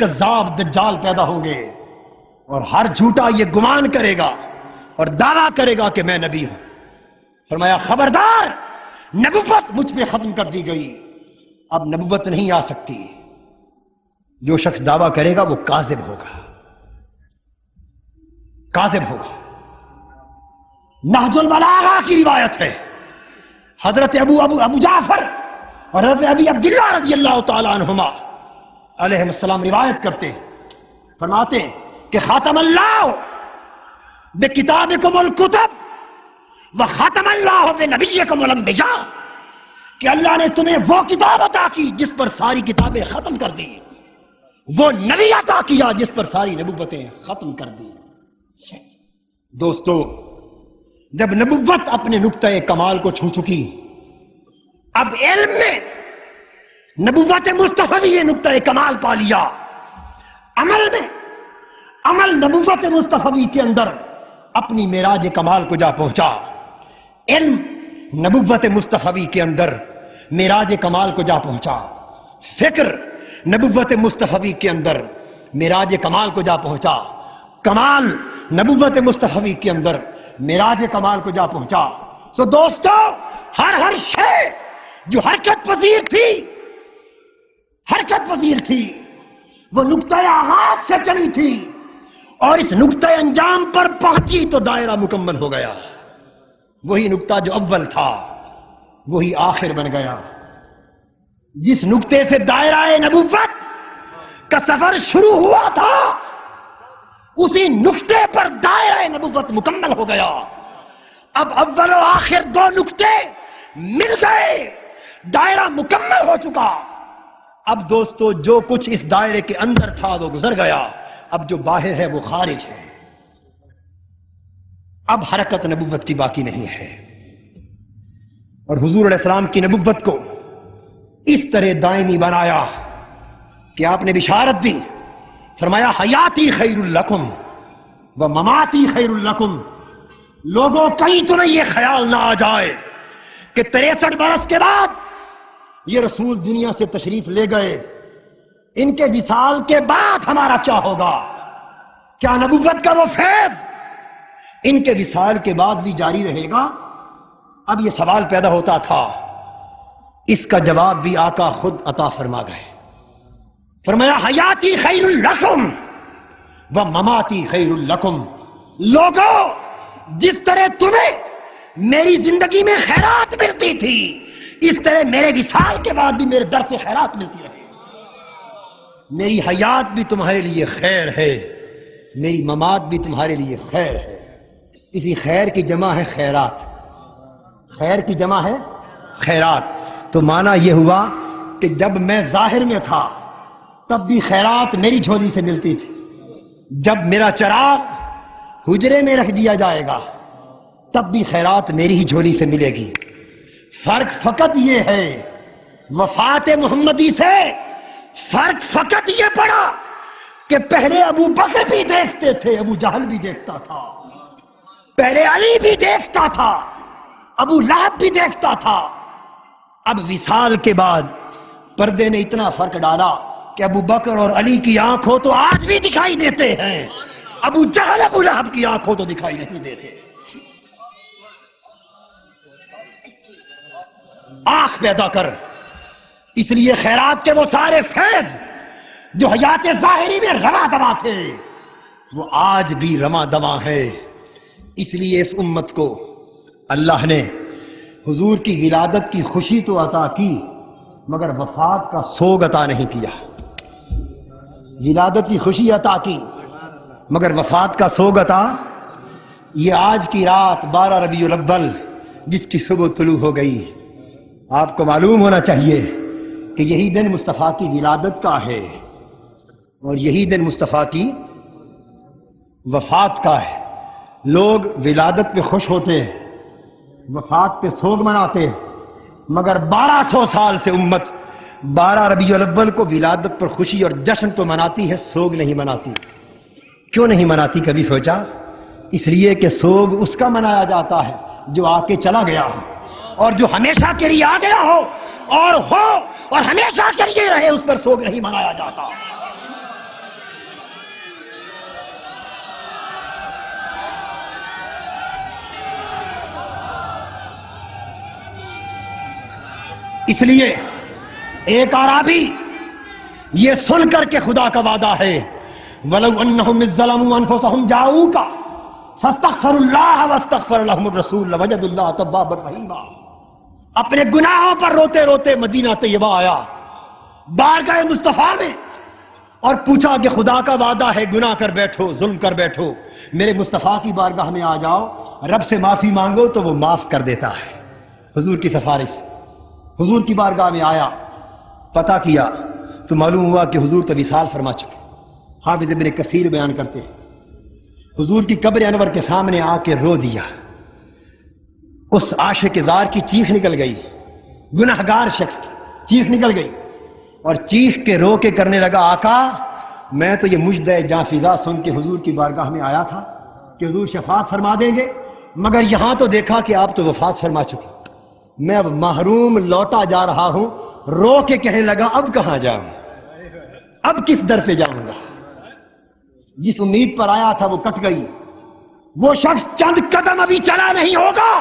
کذاب دجال پیدا ہوں گے اور ہر جھوٹا یہ گمان کرے گا اور دعویٰ کرے گا کہ میں نبی ہوں۔ فرمایا خبردار، نبوت مجھ پہ ختم کر دی گئی، اب نبوت نہیں آ سکتی۔ جو شخص دعویٰ کرے گا وہ کاذب ہوگا، کاذب ہوگا۔ نہج البلاغہ کی روایت ہے، حضرت ابو جعفر اور حضرت ابی عبداللہ رضی اللہ تعالی عنہما علیہ السلام روایت کرتے ہیں، فرماتے ہیں کہ خاتم اللہ بکتابکم الکتب وخاتم اللہ بنبیکم الانبیاء، کہ اللہ نے تمہیں وہ کتاب عطا کی جس پر ساری کتابیں ختم کر دی، وہ نبی عطا کیا جس پر ساری نبوتیں ختم کر دی۔ دوستو، جب نبوت اپنے نقطۂ کمال کو چھو چکی، اب علم میں نبوت مصطفی نے نقطۂ کمال پا لیا، عمل نبوت مصطفی کے اندر اپنی معراج کمال کو جا پہنچا، علم نبوت مصطفی کے اندر معراج کمال کو جا پہنچا، فکر نبوت مصطفی کے اندر معراج کمال کو جا پہنچا، کمال نبوت مصطفی کے اندر معراج کمال کو جا پہنچا۔ تو دوستو، ہر شے جو حرکت پذیر تھی وہ نقطۂ آغاز سے چلی تھی، اور اس نقطۂ انجام پر پہنچی تو دائرہ مکمل ہو گیا۔ وہی نقطہ جو اول تھا وہی آخر بن گیا۔ جس نقطے سے دائرہ نبوت کا سفر شروع ہوا تھا اسی نقطے پر دائرہ نبوت مکمل ہو گیا۔ اب اول و آخر دو نقطے مل گئے، دائرہ مکمل ہو چکا۔ اب دوستو، جو کچھ اس دائرے کے اندر تھا وہ گزر گیا، اب جو باہر ہے وہ خارج ہے۔ اب حرکت نبوت کی باقی نہیں ہے، اور حضور علیہ السلام کی نبوت کو اس طرح دائمی بنایا کہ آپ نے بشارت دی، فرمایا حیاتی خیر لکم و مماتی خیر لکم۔ لوگوں کہیں تمہیں یہ خیال نہ آ جائے کہ 63 برس کے بعد یہ رسول دنیا سے تشریف لے گئے، ان کے وصال کے بعد ہمارا کیا ہوگا؟ کیا نبوت کا وہ فیض ان کے وصال کے بعد بھی جاری رہے گا؟ اب یہ سوال پیدا ہوتا تھا، اس کا جواب بھی آقا خود عطا فرما گئے، فرمایا حیاتی خیر لکم و مماتی خیر لکم۔ لوگوں، جس طرح تمہیں میری زندگی میں خیرات ملتی تھی، اس طرح میرے وصال کے بعد بھی میرے در سے خیرات ملتی رہے۔ میری حیات بھی تمہارے لیے خیر ہے، میری ممات بھی تمہارے لیے خیر ہے۔ اسی خیر کی جمع ہے خیرات، خیر کی جمع ہے خیرات۔ تو معنی یہ ہوا کہ جب میں ظاہر میں تھا تب بھی خیرات میری جھولی سے ملتی تھی، جب میرا چراغ حجرے میں رکھ دیا جائے گا تب بھی خیرات میری ہی جھولی سے ملے گی۔ فرق فقط یہ ہے، وفات محمدی سے فرق فقط یہ پڑا کہ پہلے ابو بکر بھی دیکھتے تھے، ابو جہل بھی دیکھتا تھا، پہلے علی بھی دیکھتا تھا، ابو لہب بھی دیکھتا تھا۔ اب وصال کے بعد پردے نے اتنا فرق ڈالا کہ ابو بکر اور علی کی آنکھوں تو آج بھی دکھائی دیتے ہیں، ابو جہل ابو لہب کی آنکھوں تو دکھائی نہیں دیتے۔ آنکھ پیدا کر، اس لیے خیرات کے وہ سارے فیض جو حیات ظاہری میں رواں دواں تھے وہ آج بھی رواں دواں ہے۔ اس لیے اس امت کو اللہ نے حضور کی ولادت کی خوشی تو عطا کی مگر وفات کا سوگ عطا نہیں کیا۔ ولادت کی خوشی عطا کی مگر وفات کا سوگ عطا۔ یہ آج کی رات 12 ربیع الاول جس کی صبح طلوع ہو گئی، آپ کو معلوم ہونا چاہیے کہ یہی دن مصطفیٰ کی ولادت کا ہے اور یہی دن مصطفیٰ کی وفات کا ہے۔ لوگ ولادت پہ خوش ہوتے ہیں، وفات پہ سوگ مناتے ہیں، مگر 1200 سال سے امت 12 ربیع الاول کو ولادت پر خوشی اور جشن تو مناتی ہے، سوگ نہیں مناتی۔ کیوں نہیں مناتی؟ کبھی سوچا؟ اس لیے کہ سوگ اس کا منایا جاتا ہے جو آ کے چلا گیا ہو، اور جو ہمیشہ کے لیے آ گیا ہو اور ہمیشہ کے لیے رہے اس پر سوگ نہیں منایا جاتا۔ اس لیے ایک اعرابی یہ سن کر کے خدا کا وعدہ ہے وَلَوْ أَنَّهُمْ إِذ ظَّلَمُوا أَنفُسَهُمْ جَاءُوكَ فَاسْتَغْفَرُوا اللَّهَ وَاسْتَغْفَرَ لَهُمُ الرَّسُولُ لَوَجَدُوا اللَّهَ تَوَّابًا رَحِيمًا، اپنے گناہوں پر روتے روتے مدینہ طیبہ آیا بارگاہ مصطفیٰ میں اور پوچھا کہ خدا کا وعدہ ہے گناہ کر بیٹھو، ظلم کر بیٹھو، میرے مصطفیٰ کی بارگاہ میں آ جاؤ، رب سے معافی مانگو تو وہ معاف کر دیتا ہے۔ حضور کی سفارش، حضور کی بارگاہ میں آیا، پتہ کیا تو معلوم ہوا کہ حضور تو وصال فرما چکے۔ حافظ ابن کثیر بیان کرتے ہیں حضور کی قبر انور کے سامنے آ کے رو دیا، اس عاشق زار کی چیخ نکل گئی، گناہگار شخص کی چیخ نکل گئی، اور چیخ کے رو کے کرنے لگا آقا میں تو یہ مجدہ جاں فضا سن کے حضور کی بارگاہ میں آیا تھا کہ حضور شفاعت فرما دیں گے، مگر یہاں تو دیکھا کہ آپ تو وفات فرما چکے، میں اب محروم لوٹا جا رہا ہوں۔ رو کے کہنے لگا اب کہاں جاؤں، اب کس در پہ جاؤں گا، جس امید پر آیا تھا وہ کٹ گئی۔ وہ شخص چند قدم ابھی چلا نہیں ہوگا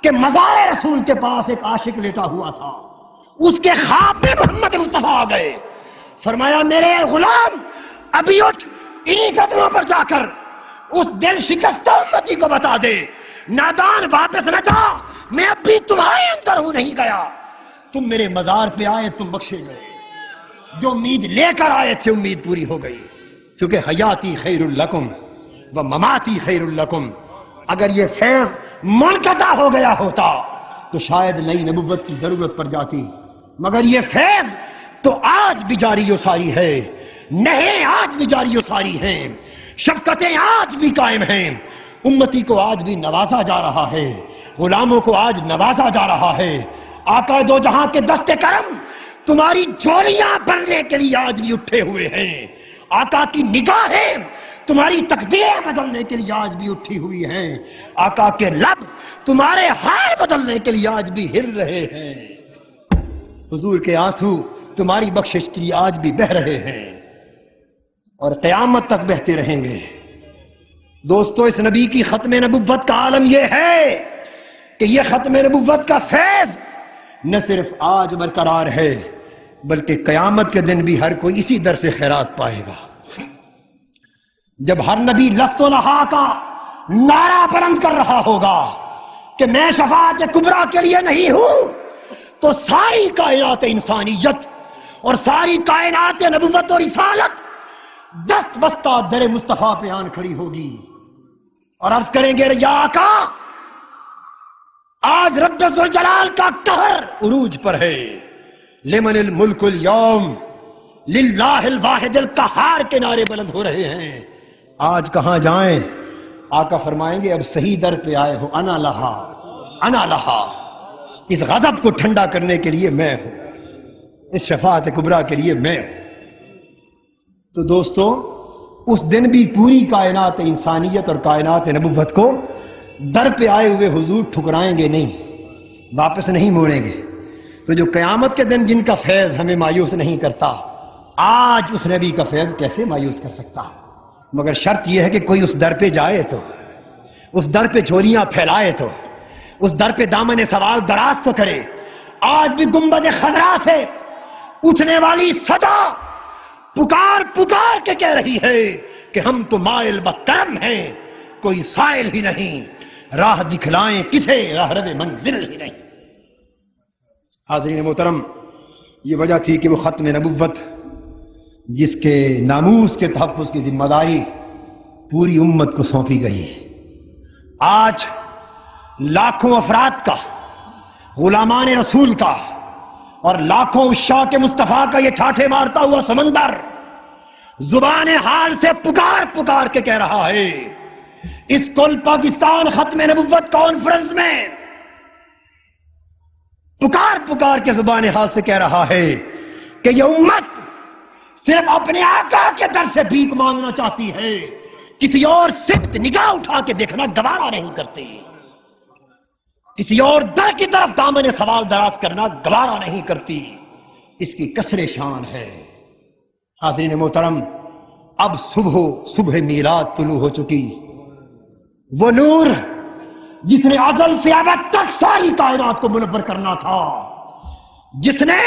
کہ مزار رسول کے پاس ایک عاشق لیٹا ہوا تھا، اس کے خواب میں محمد مصطفیٰ آ گئے، فرمایا میرے غلام ابھی اٹھ، انہی قدموں پر جا کر اس دل شکستہ امتی کو بتا دے نادان واپس نہ جا، میں اب بھی تمہارے اندر ہوں نہیں گیا، تم میرے مزار پہ آئے تم بخشے گئے، جو امید لے کر آئے تھے امید پوری ہو گئی، کیونکہ حیاتی خیر لکم و مماتی خیر لکم۔ اگر یہ فیض منقطع ہو گیا ہوتا تو شاید نئی نبوت کی ضرورت پڑ جاتی، مگر یہ فیض تو آج بھی جاری و ساری ہے، نہریں آج بھی جاری و ساری ہیں، شفقتیں آج بھی قائم ہیں، امتی کو آج بھی نوازا جا رہا ہے، غلاموں کو آج نوازا جا رہا ہے۔ آقا دو جہاں کے دست کرم تمہاری جھولیاں بھرنے کے لیے آج بھی اٹھے ہوئے ہیں، آقا کی نگاہیں تمہاری تقدیریں بدلنے کے لیے آج بھی اٹھی ہوئی ہیں، آقا کے لب تمہارے حال بدلنے کے لیے آج بھی ہل رہے ہیں، حضور کے آنسو تمہاری بخشش کے لیے آج بھی بہ رہے ہیں اور قیامت تک بہتے رہیں گے۔ دوستو اس نبی کی ختم نبوت کا عالم یہ ہے کہ یہ ختم نبوت کا فیض نہ صرف آج برقرار ہے بلکہ قیامت کے دن بھی ہر کوئی اسی در سے خیرات پائے گا۔ جب ہر نبی لست و لہا کا نعرہ بلند کر رہا ہوگا کہ میں شفاعت کبریٰ کے لیے نہیں ہوں، تو ساری کائنات انسانیت اور ساری کائنات نبوت اور رسالت دست بستہ در مصطفیٰ پہ آن کھڑی ہوگی اور عرض کریں گے یا آقا آج رب ذوالجلال کا قہر عروج پر ہے، لمن الملک اليوم للہ الواحد القہار کے نعرے بلند ہو رہے ہیں، آج کہاں جائیں؟ آقا فرمائیں گے اب صحیح در پہ آئے ہو، انا لہا انا لہا، اس غضب کو ٹھنڈا کرنے کے لیے میں ہوں، اس شفاعت کبریٰ کے لیے میں ہوں۔ تو دوستو اس دن بھی پوری کائنات انسانیت اور کائنات نبوت کو در پہ آئے ہوئے حضور ٹھکرائیں گے نہیں، واپس نہیں موڑیں گے۔ تو جو قیامت کے دن جن کا فیض ہمیں مایوس نہیں کرتا، آج اس نبی کا فیض کیسے مایوس کر سکتا؟ مگر شرط یہ ہے کہ کوئی اس در پہ جائے تو، اس در پہ جھولیاں پھیلائے تو، اس در پہ دامن سوال دراز تو کرے۔ آج بھی گنبد خضرا سے اٹھنے والی صدا پکار پکار کے کہہ رہی ہے کہ ہم تو مائل بکرم ہیں، کوئی سائل ہی نہیں، راہ دکھلائیں کسے راہرو منزل ہی نہیں۔ حاضرین محترم، یہ وجہ تھی کہ وہ ختم نبوت جس کے ناموس کے تحفظ کی ذمہ داری پوری امت کو سونپی گئی، آج لاکھوں افراد کا، غلامان رسول کا اور لاکھوں عشاق مصطفیٰ کا یہ ٹھاٹھے مارتا ہوا سمندر زبان حال سے پکار پکار کے کہہ رہا ہے، اس کل پاکستان ختم نبوت کانفرنس میں پکار پکار کے زبان حال سے کہہ رہا ہے کہ یہ امت صرف اپنے آقا کے در سے بھیک مانگنا چاہتی ہے، کسی اور سمت نگاہ اٹھا کے دیکھنا گوارا نہیں کرتی، کسی اور در کی طرف دامن سوال دراز کرنا گوارا نہیں کرتی، اس کی کسر شان ہے۔ حاضرین محترم، اب صبح میلاد طلوع ہو چکی، وہ نور جس نے ازل سے ابد تک ساری کائنات کو منور کرنا تھا، جس نے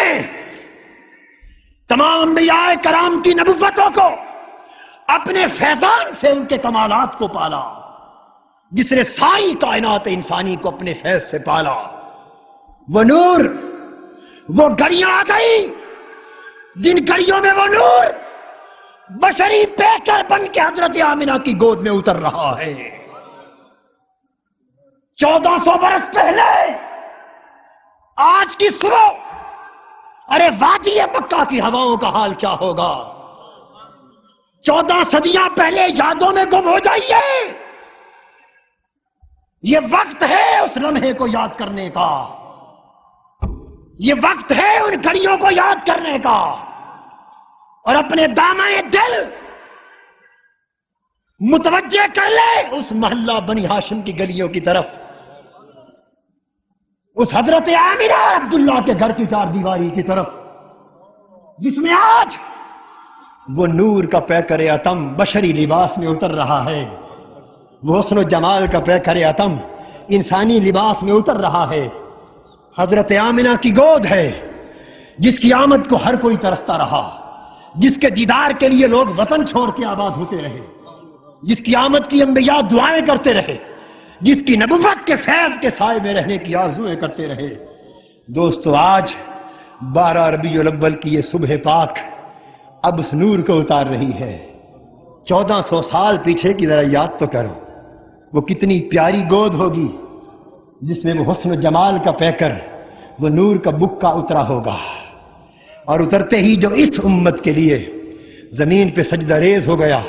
تمام انبیاء کرام کی نبوتوں کو اپنے فیضان سے ان کے کمالات کو پالا، جس نے ساری کائنات انسانی کو اپنے فیض سے پالا، وہ نور، وہ گڑیاں آ گئی جن گڑیوں میں وہ نور بشری پیکر بن کے حضرت آمنہ کی گود میں اتر رہا ہے۔ 1400 برس پہلے آج کی صبح، ارے وادی مکہ کی ہواؤں کا حال کیا ہوگا؟ 14 صدیاں پہلے یادوں میں گم ہو جائیے۔ یہ وقت ہے اس لمحے کو یاد کرنے کا، یہ وقت ہے ان گھڑیوں کو یاد کرنے کا، اور اپنے دامائے دل متوجہ کر لے اس محلہ بنی ہاشم کی گلیوں کی طرف، اس حضرت آمنہ عبداللہ کے گھر کی چار دیواری کی طرف، جس میں آج وہ نور کا پیکر اتم بشری لباس میں اتر رہا ہے، وہ حسن و جمال کا پیکر اتم انسانی لباس میں اتر رہا ہے۔ حضرت آمنہ کی گود ہے جس کی آمد کو ہر کوئی ترستا رہا، جس کے دیدار کے لیے لوگ وطن چھوڑ کے آباد ہوتے رہے، جس کی آمد کی انبیاء دعائیں کرتے رہے، جس کی نبوت کے فیض کے سائے میں رہنے کی آرزویں کرتے رہے۔ دوستو، آج 12 ربیع الاول کی یہ صبح پاک اب اس نور کو اتار رہی ہے۔ 1400 سال پیچھے کی ذرا یاد تو کرو، وہ کتنی پیاری گود ہوگی جس میں وہ حسن و جمال کا پیکر، وہ نور کا بکا اترا ہوگا، اور اترتے ہی جو اس امت کے لیے زمین پہ سجدہ ریز ہو گیا،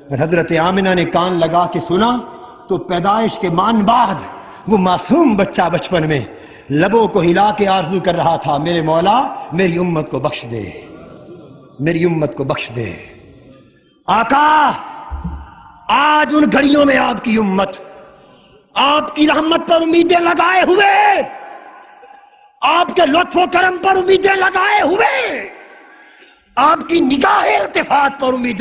اور حضرت آمنہ نے کان لگا کے سنا تو پیدائش کے مان بعد وہ معصوم بچہ بچپن میں لبوں کو ہلا کے آرزو کر رہا تھا، میرے مولا میری امت کو بخش دے، میری امت کو بخش دے۔ آقا، آج ان گھڑیوں میں آپ کی امت آپ کی رحمت پر امیدیں لگائے ہوئے، آپ کے لطف و کرم پر امیدیں لگائے ہوئے، آپ کی نگاہ التفات پر امیدیں